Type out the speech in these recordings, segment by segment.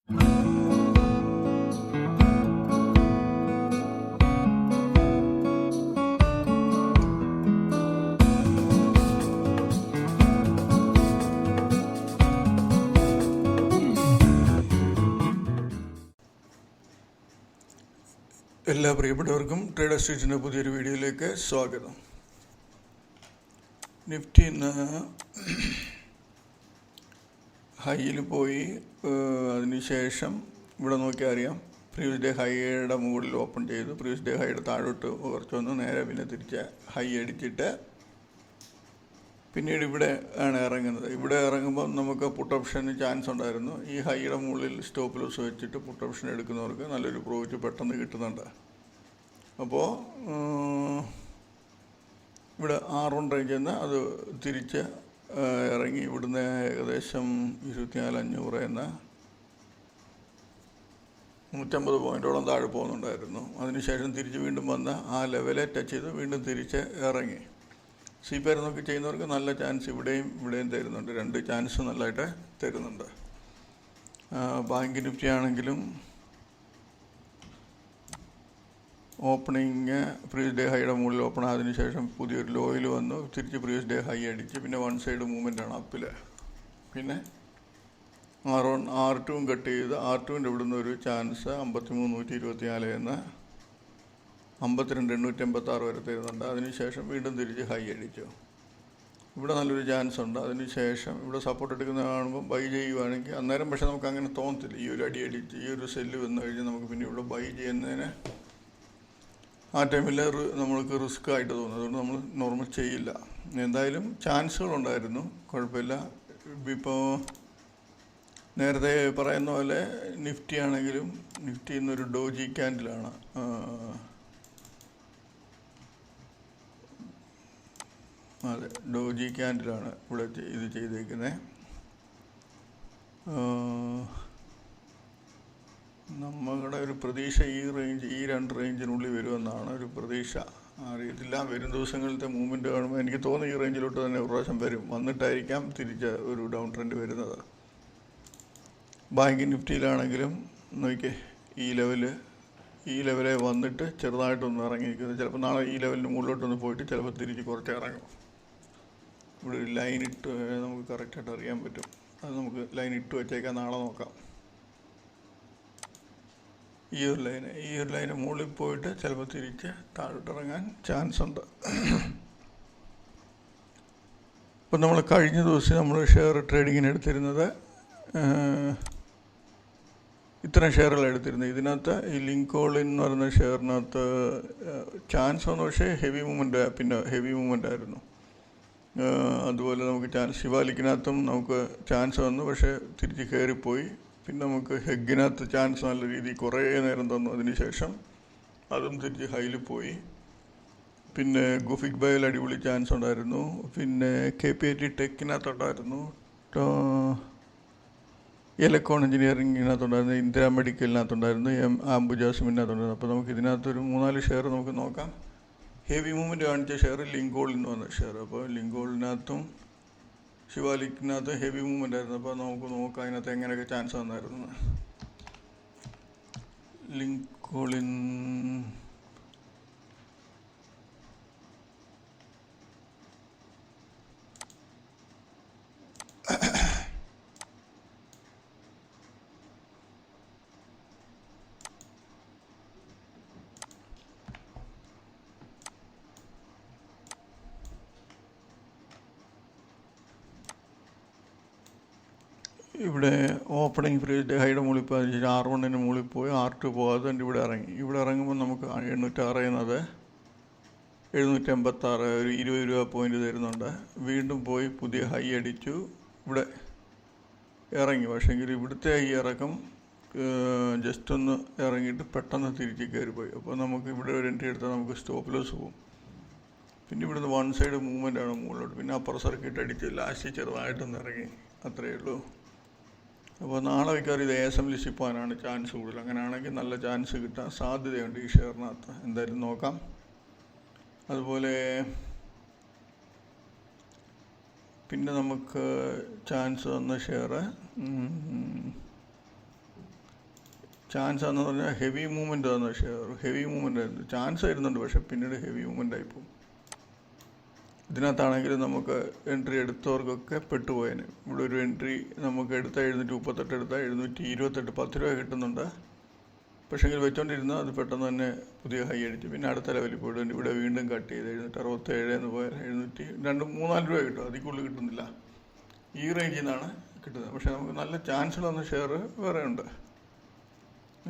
എല്ലാ പ്രിയപ്പെട്ടവർക്കും ട്രേഡർ സ്ട്രീറ്റിൻ്റെ പുതിയൊരു വീഡിയോയിലേക്ക് സ്വാഗതം. നിഫ്റ്റി ഇന്ന് ഹൈയിൽ പോയി. അതിനുശേഷം ഇവിടെ നോക്കിയാൽ അറിയാം, പ്രീവിയസ് ഡേ ഹൈയുടെ മുകളിൽ ഓപ്പൺ ചെയ്തു. പ്രീവിയസ് ഡേ ഹൈയുടെ താഴോട്ട് കുറച്ച് വന്ന് നേരെ പിന്നെ തിരിച്ച് ഹൈ അടിച്ചിട്ട് പിന്നീട് ഇവിടെ ആണ് ഇറങ്ങുന്നത്. ഇവിടെ ഇറങ്ങുമ്പോൾ നമുക്ക് പുട്ട് ഓപ്ഷന് ചാൻസ് ഉണ്ടായിരുന്നു. ഈ ഹൈയുടെ മുകളിൽ സ്റ്റോപ്പ് ലോസ് വെച്ചിട്ട് പുട്ട് ഓപ്ഷൻ എടുക്കുന്നവർക്ക് നല്ലൊരു പ്രോഫിറ്റ് പെട്ടെന്ന് കിട്ടുന്നുണ്ട്. അപ്പോൾ ഇവിടെ R1 റേഞ്ചിൽ നിന്ന് അത് തിരിച്ച് ഇറങ്ങി ഇവിടുന്ന് ഏകദേശം 24,500 എന്ന 150 പോയിൻറ്റോളം താഴെ പോകുന്നുണ്ടായിരുന്നു. അതിനുശേഷം തിരിച്ച് വീണ്ടും വന്ന് ആ ലെവലെ ടച്ച് ചെയ്ത് വീണ്ടും തിരിച്ച് ഇറങ്ങി. CPR നോക്കി ചെയ്യുന്നവർക്ക് നല്ല ചാൻസ് ഇവിടെയും തരുന്നുണ്ട്. 2 ചാൻസ് നല്ലതായിട്ട് തരുന്നുണ്ട്. ബാങ്ക് നിഫ്റ്റി ആണെങ്കിലും ഓപ്പണിങ് പ്രീവിയസ് ഡേ ഹൈയുടെ മുകളിൽ ഓപ്പൺ ആയതിനു ശേഷം പുതിയൊരു ലോയിൽ വന്നു, തിരിച്ച് പ്രീവിയസ് ഡേ ഹൈ അടിച്ച് പിന്നെ വൺ സൈഡ് മൂവ്മെൻ്റാണ് അപ്പിൽ. പിന്നെ R2 കട്ട് ചെയ്ത് R2വിൻ്റെ ഇവിടുന്ന് ഒരു ചാൻസ് 53,124 എന്ന് 52,886 വരെ തരുന്നുണ്ട്. അതിനുശേഷം വീണ്ടും തിരിച്ച് ഹൈ അടിച്ചു. ഇവിടെ നല്ലൊരു ചാൻസ് ഉണ്ട്. അതിനുശേഷം ഇവിടെ സപ്പോർട്ട് എടുക്കുന്നത് കാണുമ്പോൾ ബൈ ചെയ്യുവാണെങ്കിൽ അന്നേരം പക്ഷേ നമുക്ക് അങ്ങനെ തോന്നത്തില്ല. ഈ ഒരു അടി അടിച്ച് ഈ ഒരു സെല്ല് വന്നു കഴിഞ്ഞാൽ നമുക്ക് പിന്നെ ഇവിടെ ബൈ ചെയ്യുന്നതിന് ആ ടൈമിൽ നമ്മൾക്ക് റിസ്ക് ആയിട്ട് തോന്നും. അതുകൊണ്ട് നമ്മൾ നോർമൽ ചെയ്യില്ല. എന്തായാലും ചാൻസുകളുണ്ടായിരുന്നു, കുഴപ്പമില്ല. ഇപ്പോൾ നേരത്തെ പറയുന്ന പോലെ നിഫ്റ്റി ആണെങ്കിലും നിഫ്റ്റി ഇന്നൊരു ഡോജി ക്യാൻഡിലാണ്. അതെ, ഡോജി ക്യാൻഡിലാണ് ഇവിടെ ഇത് ചെയ്തേക്കുന്നത്. നമ്മുടെ ഒരു പ്രതീക്ഷ ഈ 2 റേഞ്ചിനുള്ളിൽ വരുമെന്നാണ് ഒരു പ്രതീക്ഷ. അറിയത്തില്ല, വരും ദിവസങ്ങളിലത്തെ മൂവ്മെൻറ്റ് കാണുമ്പോൾ എനിക്ക് തോന്നുന്നു ഈ റേഞ്ചിലോട്ട് തന്നെ ഒരു പ്രാവശ്യം വരും. വന്നിട്ടായിരിക്കാം തിരിച്ച് ഒരു ഡൗൺ ട്രെൻഡ് വരുന്നത്. ബാങ്ക് നിഫ്റ്റിയിലാണെങ്കിലും നോക്കിയേ, ഈ ലെവലെ വന്നിട്ട് ചെറുതായിട്ടൊന്ന് ഇറങ്ങിയിരിക്കുന്നത്. ചിലപ്പോൾ നാളെ ഈ ലെവലിന് മുകളിലോട്ടൊന്ന് പോയിട്ട് ചിലപ്പോൾ തിരിച്ച് കുറച്ച് ഇറങ്ങും. ഇവിടെ ഒരു ലൈൻ ഇട്ട് നമുക്ക് കറക്റ്റായിട്ട് അറിയാൻ പറ്റും. അത് നമുക്ക് ലൈൻ ഇട്ട് വെച്ചേക്കാം, നാളെ നോക്കാം. ഈ ഒരു ലൈന് മുകളിൽ പോയിട്ട് ചിലപ്പോൾ തിരിച്ച് താഴോട്ടിറങ്ങാൻ ചാൻസ് ഉണ്ട്. ഇപ്പം നമ്മൾ കഴിഞ്ഞ ദിവസം നമ്മൾ ഷെയർ ട്രേഡിങ്ങിന് എടുത്തിരുന്നത് ഇത്തരം ഷെയറുകൾ എടുത്തിരുന്നത്. ഇതിനകത്ത് ഈ ലിങ്കോളിൻ എന്ന് പറയുന്ന ഷെയറിനകത്ത് ചാൻസ് വന്നു, പക്ഷേ ഹെവി മൂവ്മെൻ്റ് ആയിരുന്നു. അതുപോലെ നമുക്ക് ശിവാലിക്കിനകത്തും നമുക്ക് ചാൻസ് വന്നു, പക്ഷേ തിരിച്ച് കയറിപ്പോയി. പിന്നെ നമുക്ക് ഹെഗിനകത്ത് ചാൻസ് നല്ല രീതിയിൽ കുറേ നേരം തന്നു. അതിനുശേഷം അതും തിരിച്ച് ഹൈയിൽ പോയി. പിന്നെ ഗുഫിക് ബൈൽ അടിപൊളി ചാൻസ് ഉണ്ടായിരുന്നു. പിന്നെ KPIT ടെക്കിനകത്തുണ്ടായിരുന്നു, എലക്ട്രോൺ എഞ്ചിനീയറിങ്ങിനകത്തുണ്ടായിരുന്നു, ഇന്ദിര മെഡിക്കലിനകത്തുണ്ടായിരുന്നു, ആംബുജാസിമിനകത്തുണ്ടായിരുന്നു. അപ്പോൾ നമുക്ക് ഇതിനകത്തൊരു 3-4 ഷെയർ നമുക്ക് നോക്കാം. ഹെവി മൂവ്മെൻറ്റ് കാണിച്ച ഷെയർ ലിങ്കോളിൽ നിന്ന് വന്ന ഷെയർ. അപ്പോൾ ലിങ്കോളിനകത്തും ശിവാലിക്കിനകത്ത് ഹെവി മൂവ്മെൻ്റ് ആയിരുന്നു. അപ്പോൾ നമുക്ക് നോക്കാം അതിനകത്ത് എങ്ങനെയൊക്കെ ചാൻസ് വന്നായിരുന്നു. ലിങ്കോളിൻ ഇവിടെ ഓപ്പണിംഗ് പ്രീവിയസ് ഡേ ഹൈയുടെ മുകളിൽ പോയി, R1ന് മുകളിൽ പോയി, R2 പോകാതെ ഇവിടെ ഇറങ്ങുമ്പോൾ നമുക്ക് 806 എന്നത് 786 ഒരു 20 രൂപ പോയിൻ്റ് തരുന്നുണ്ട്. വീണ്ടും പോയി പുതിയ ഹൈ അടിച്ചു, ഇവിടെ ഇറങ്ങി. പക്ഷേങ്കിൽ ഇവിടുത്തെ ഈ ഇറക്കം ജസ്റ്റ് ഒന്ന് ഇറങ്ങിയിട്ട് പെട്ടെന്ന് തിരിച്ച് കയറിപ്പോയി. അപ്പോൾ നമുക്ക് ഇവിടെ ഒരു എൻട്രി എടുത്താൽ നമുക്ക് സ്റ്റോപ്പ് ലോസ് പോകും. പിന്നെ ഇവിടുന്ന് വൺ സൈഡ് മൂവ്മെൻ്റാണ് മുകളിലോട്ട്. പിന്നെ അപ്പർ സർക്യൂട്ട് അടിച്ച് ലാസ്റ്റ് ചെറുതായിട്ടൊന്ന് ഇറങ്ങി, അത്രയേ ഉള്ളൂ. അപ്പോൾ നാളെ മിക്കവാറും ഇത് ASM ലിസ്റ്റിൽ പോകാനാണ് ചാൻസ് കൂടുതൽ. അങ്ങനെയാണെങ്കിൽ നല്ല ചാൻസ് കിട്ടാൻ സാധ്യതയുണ്ട് ഈ ഷെയറിനകത്ത്. എന്തായാലും നോക്കാം. അതുപോലെ പിന്നെ നമുക്ക് ചാൻസ് തന്ന ഷെയർ ചാൻസ് എന്ന് പറഞ്ഞാൽ ഹെവി മൂവ്മെൻ്റ് ആണ് ഷെയർ. ഹെവി മൂവ്മെൻ്റ് ആയിരുന്നു, ചാൻസ് വരുന്നുണ്ട്, പക്ഷേ പിന്നീട് ഹെവി മൂവ്മെൻ്റ് ആയിപ്പോവും. ഇതിനകത്താണെങ്കിൽ നമുക്ക് എൻട്രി എടുത്തവർക്കൊക്കെ പെട്ടുപോയേനെ. ഇവിടെ ഒരു എൻട്രി നമുക്ക് എടുത്താൽ 738 എടുത്താൽ 728, 10 രൂപ കിട്ടുന്നുണ്ട്. പക്ഷേങ്കിൽ വെച്ചോണ്ടിരുന്നാൽ അത് പെട്ടെന്ന് തന്നെ പുതിയ ഹൈ അടിച്ചു. പിന്നെ അടുത്ത ലെവലിൽ പോയിട്ട് ഇവിടെ വീണ്ടും കട്ട് ചെയ്ത് 767 എന്ന് പോയാൽ 3-4 രൂപ കിട്ടും, അതിൽ കൂടുതൽ കിട്ടുന്നില്ല. ഈ റേഞ്ചിൽ നിന്നാണ് കിട്ടുന്നത്. പക്ഷേ നമുക്ക് നല്ല ചാൻസുകൾ തന്ന ഷെയർ വേറെ ഉണ്ട്.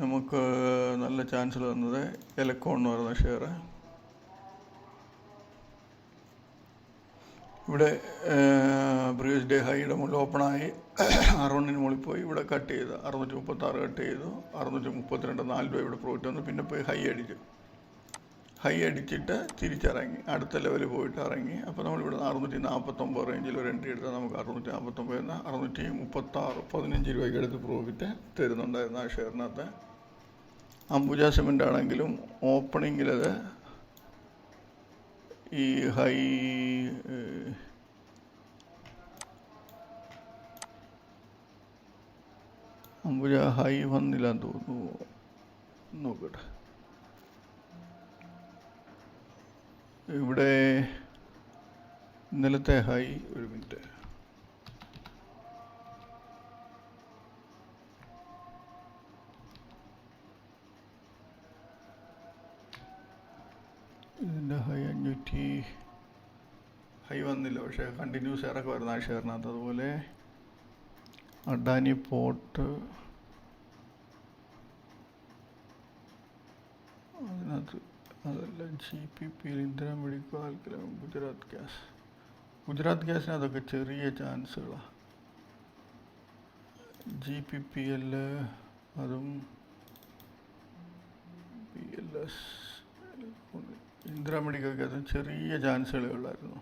നമുക്ക് നല്ല ചാൻസുകൾ തന്നത് എലക്കോൺ എന്ന് പറയുന്ന ഷെയർ. ഇവിടെ പ്രീവിയസ് ഡേ ഹൈയുടെ മുകളിൽ ഓപ്പണായി 600 മുകളിൽ പോയി ഇവിടെ കട്ട് ചെയ്തു, 636 കട്ട് ചെയ്തു, 632, 4 രൂപ ഇവിടെ പ്രോഫിറ്റ് വന്നു. പിന്നെ പോയി ഹൈ അടിച്ചു, ഹൈ അടിച്ചിട്ട് തിരിച്ചിറങ്ങി, അടുത്ത ലെവലിൽ പോയിട്ട് ഇറങ്ങി. അപ്പോൾ നമ്മളിവിടെ 649 റേഞ്ചിൽ ഒരു എൻട്രി എടുത്താൽ നമുക്ക് 649 636, 15 രൂപയ്ക്ക് അടുത്ത് പ്രോഫിറ്റ് തരുന്നുണ്ടായിരുന്നു ആ ഷെയറിനകത്ത്. അംബുജ സിമെൻ്റ് ആണെങ്കിലും ഓപ്പണിങ്ങിലത് ഈ ഹൈ അംബുജ ഹൈ വന്നില്ലാന്ന് തോന്നുന്നു, നോക്കട്ടെ. ഇവിടെ ഇന്നലത്തെ ഹൈ, ഒരു മിനിറ്റ്, ഇതിൻ്റെ ഹൈ 500 ഹൈ വന്നില്ല, പക്ഷേ കണ്ടിന്യൂസ് ഇറക്കുമായിരുന്നു ആ ഷെയറിനകത്ത്. അതുപോലെ അഡാനി പോർട്ട്, അതിനകത്ത് അതല്ല, GPP, Indira medical, Gujarat gas. Gujarat ഗ്യാസിനകത്തൊക്കെ ചെറിയ ചാൻസുകളാണ്. GPPL, അതും PLS, ഇന്ദിര മെഡിക്കൽക്കകത്തും ചെറിയ ചാൻസുകളേ ഉള്ളായിരുന്നു.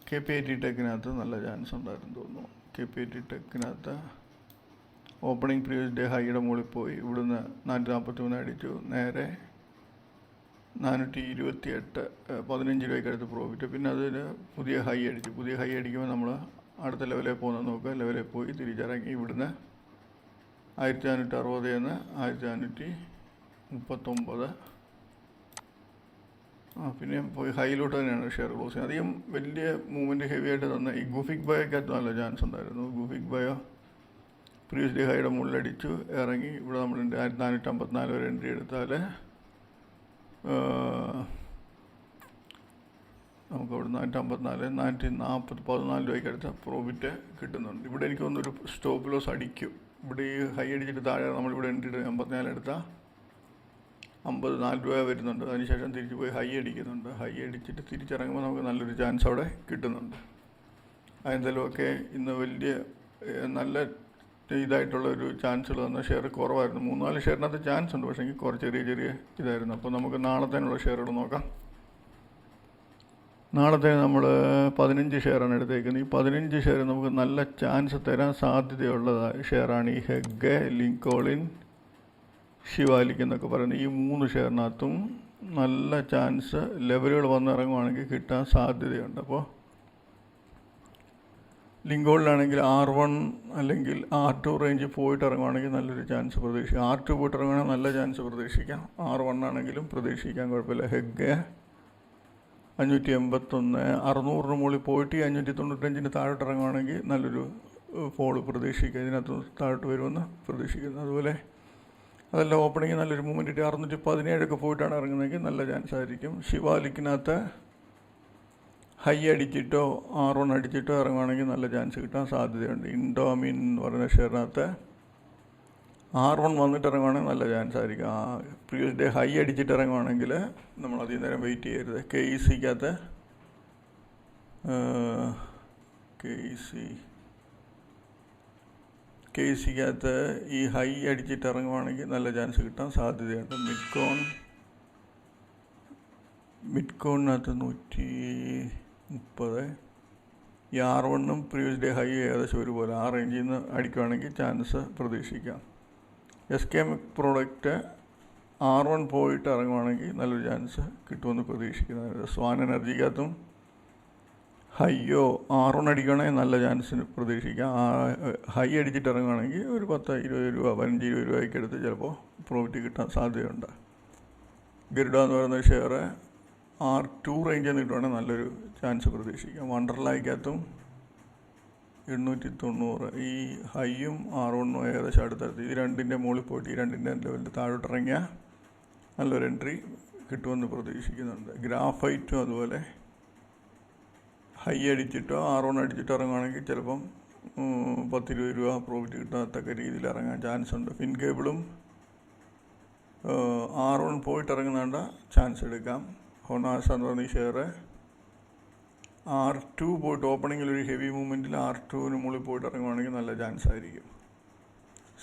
KPIT ടെക്കിനകത്ത് നല്ല ചാൻസ് ഉണ്ടായിരുന്നു തോന്നുന്നു. KPIT ടെക്കിനകത്ത് ഓപ്പണിംഗ് പ്രീവിയസ് ഡേ ഹൈയുടെ മുകളിൽ പോയി ഇവിടുന്ന് 443 അടിച്ചു, നേരെ 428, 15 രൂപയ്ക്ക് അടുത്ത് പ്രോഫിറ്റ്. പിന്നെ അതിന് പുതിയ ഹൈ അടിച്ചു. പുതിയ ഹൈ അടിക്കുമ്പോൾ നമ്മൾ അടുത്ത ലെവലിൽ പോകുന്നത് നോക്കുക, ലെവലിൽ പോയി തിരിച്ചിറങ്ങി ഇവിടുന്ന് 1460 നിന്ന് 1439, പിന്നെയും പോയി ഹൈയിലോട്ട് തന്നെയാണ് ഷെയർ ക്ലോസ് ചെയ്യുന്നത്. അധികം വലിയ മൂവ്മെൻറ്റ് ഹെവി ആയിട്ട് തന്നെ ഈ ഗുഫിക് ബയോയ്ക്കകത്ത് നല്ല ചാൻസ് ഉണ്ടായിരുന്നു. ഗുഫിക് ബയോ പ്രീവിയസ് ഡേ ഹൈയുടെ മുകളിലടിച്ചു ഇറങ്ങി. ഇവിടെ നമ്മൾ 1454 വരെ എൻട്രി എടുത്താൽ നമുക്ക് അവിടെ 454, 440, 14 രൂപയ്ക്ക് അടുത്ത പ്രോഫിറ്റ് കിട്ടുന്നുണ്ട്. ഇവിടെ എനിക്ക് തോന്നുന്നൊരു സ്റ്റോപ്പ് ലോസ് അടിക്കും. ഇവിടെ ഈ ഹൈ അടിച്ചിട്ട് താഴെ നമ്മളിവിടെ എൻട്രി 54 എടുത്താൽ 54 രൂപ വരുന്നുണ്ട്. അതിനുശേഷം തിരിച്ച് പോയി ഹൈ അടിക്കുന്നുണ്ട്. ഹൈ അടിച്ചിട്ട് തിരിച്ചിറങ്ങുമ്പോൾ നമുക്ക് നല്ലൊരു ചാൻസ് അവിടെ കിട്ടുന്നുണ്ട്. അതെന്തായാലുമൊക്കെ ഇന്ന് വലിയ നല്ല ഇതായിട്ടുള്ള ഒരു ചാൻസുകൾ തന്ന ഷെയർ കുറവായിരുന്നു. 3-4 ഷെയറിനകത്ത് ചാൻസ് ഉണ്ട്, പക്ഷേ കുറച്ച് ചെറിയ ഇതായിരുന്നു. അപ്പോൾ നമുക്ക് നാളത്തേനുള്ള ഷെയറുകൾ നോക്കാം. നാളത്തെ നമ്മൾ 15 ഷെയറാണ് എടുത്തേക്കുന്നത്. ഈ 15 ഷെയർ നമുക്ക് നല്ല ചാൻസ് തരാൻ സാധ്യതയുള്ള ഷെയറാണ് ഈ ഹെഗ്ഗെ, ലിങ്കോളിൻ, ശിവാലിക് എന്നൊക്കെ പറയുന്നത്. ഈ 3 ഷെയറിനകത്തും നല്ല ചാൻസ് ലെവലുകൾ വന്നിറങ്ങുവാണെങ്കിൽ കിട്ടാൻ സാധ്യതയുണ്ട്. അപ്പോൾ ലിങ്കോളിലാണെങ്കിൽ R1 അല്ലെങ്കിൽ R2 റേഞ്ച് പോയിട്ട് ഇറങ്ങുവാണെങ്കിൽ നല്ലൊരു ചാൻസ് പ്രതീക്ഷിക്കാം. R2 പോയിട്ട് ഇറങ്ങുവാണെങ്കിൽ നല്ല ചാൻസ് പ്രതീക്ഷിക്കാം. R1 ആണെങ്കിലും പ്രതീക്ഷിക്കാൻ കുഴപ്പമില്ല. ഹെഗ്ഗെ 581, 600 മുകളിൽ പോയിട്ട് 595 താഴോട്ട് ഇറങ്ങുവാണെങ്കിൽ നല്ലൊരു ഫോള് പ്രതീക്ഷിക്കുക. ഇതിനകത്ത് താഴോട്ട് വരുമെന്ന് പ്രതീക്ഷിക്കുന്നു. അതുപോലെ അതല്ല, ഓപ്പണിങ് നല്ലൊരു മൂവ്മെൻറ്റ് കിട്ടി 617 പോയിട്ടാണ് ഇറങ്ങുന്നതെങ്കിൽ നല്ല ചാൻസ് ആയിരിക്കും. ശിവാലിക്കിനകത്ത് ഹൈ അടിച്ചിട്ടോ R1 അടിച്ചിട്ടോ ഇറങ്ങുവാണെങ്കിൽ നല്ല ചാൻസ് കിട്ടാൻ സാധ്യതയുണ്ട്. ഇൻഡോമിൻ എന്ന് പറയുന്ന ഷെയറിനകത്ത് R1 വന്നിട്ട് ഇറങ്ങുവാണെങ്കിൽ നല്ല ചാൻസ് ആയിരിക്കും. പ്രീവിയസ് ഡേ ഹൈ അടിച്ചിട്ട് ഇറങ്ങുവാണെങ്കിൽ നമ്മൾ അധികം നേരം വെയിറ്റ് ചെയ്യരുത്. KECക്കകത്ത് KECക്കകത്ത് ഈ ഹൈ അടിച്ചിട്ട് ഇറങ്ങുവാണെങ്കിൽ നല്ല ചാൻസ് കിട്ടാൻ സാധ്യതയുണ്ട്. മിഡ്കോണിനകത്ത് 130. ഈ R1 പ്രീവിയസ് ഡേ ഹൈ ഏകദേശം ഒരുപോലെ ആ റേഞ്ചിൽ നിന്ന് അടിക്കുകയാണെങ്കിൽ ചാൻസ് പ്രതീക്ഷിക്കാം. SK പ്രോഡക്റ്റ് R1 പോയിട്ട് ഇറങ്ങുവാണെങ്കിൽ നല്ലൊരു ചാൻസ് കിട്ടുമെന്ന് പ്രതീക്ഷിക്കുന്നത്. സ്വാൻ എനർജിക്കകത്തും ഹൈയോ R1 അടിക്കുകയാണെങ്കിൽ നല്ല ചാൻസിന് പ്രതീക്ഷിക്കാം. ഹൈ അടിച്ചിട്ട് ഇറങ്ങുകയാണെങ്കിൽ ഒരു 10-20 രൂപ 15-20 രൂപയ്ക്ക് എടുത്ത് ചിലപ്പോൾ പ്രോഫിറ്റ് കിട്ടാൻ സാധ്യതയുണ്ട്. ഗരുഡ എന്ന് പറയുന്ന ഷെയർ R2 റേഞ്ചിൽ നിന്ന് കിട്ടുവാണെങ്കിൽ നല്ലൊരു ചാൻസ് പ്രതീക്ഷിക്കാം. വണ്ടർലായ്ക്കകത്തും 890 ഈ ഹൈയും R1 ഏകദേശം അടുത്തടുത്ത് ഇത് രണ്ടിൻ്റെ മുകളിൽ പോയിട്ട് ഈ രണ്ടിൻ്റെ ലെവലിൽ താഴോട്ട് ഇറങ്ങിയാൽ നല്ലൊരു എൻട്രി കിട്ടുമെന്ന് പ്രതീക്ഷിക്കുന്നുണ്ട്. ഗ്രാഫൈറ്റും അതുപോലെ ഹൈ അടിച്ചിട്ടോ R1 അടിച്ചിട്ടോ ഇറങ്ങുകയാണെങ്കിൽ ചിലപ്പം 10-20 രൂപ പ്രോഫിറ്റ് കിട്ടാത്തക്ക രീതിയിൽ ഇറങ്ങാൻ ചാൻസ് ഉണ്ട്. ഫിൻകേബിളും R1 പോയിട്ട് ഇറങ്ങുന്നേണ്ട ചാൻസ് എടുക്കാം. ഹൊണാസ എന്ന് പറഞ്ഞ ഈ ഷെയർ R2 പോയിട്ട് ഓപ്പണിങ്ങിൽ ഒരു ഹെവി മൂവ്മെൻറ്റിൽ R2-ന് മുകളിൽ പോയിട്ട് ഇറങ്ങുവാണെങ്കിൽ നല്ല ചാൻസ് ആയിരിക്കും.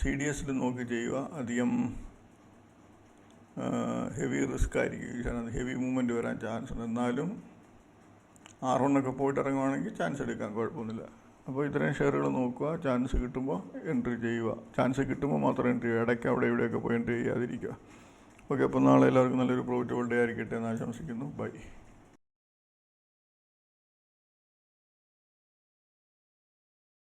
CDS-ൽ നോക്കി ചെയ്യുക. അധികം ഹെവി റിസ്ക് ആയിരിക്കും, ഹെവി മൂവ്മെൻറ്റ് വരാൻ ചാൻസ് ഉണ്ട്. എന്നാലും R1 പോയിട്ട് ഇറങ്ങുവാണെങ്കിൽ ചാൻസ് എടുക്കാം, കുഴപ്പമൊന്നുമില്ല. അപ്പോൾ ഇത്രയും ഷെയറുകൾ നോക്കുക, ചാൻസ് കിട്ടുമ്പോൾ എൻട്രി ചെയ്യുക. ചാൻസ് കിട്ടുമ്പോൾ മാത്രം എൻട്രി ചെയ്യുക, ഇടയ്ക്ക് അവിടെ ഇവിടെയൊക്കെ പോയി എൻട്രി ചെയ്യാതിരിക്കുക. ഓക്കെ, അപ്പോൾ നാളെ എല്ലാവർക്കും നല്ലൊരു പ്രോഫിറ്റബിൾ ഡേ ആയിരിക്കട്ടെ എന്ന് ആശംസിക്കുന്നു. ബൈ.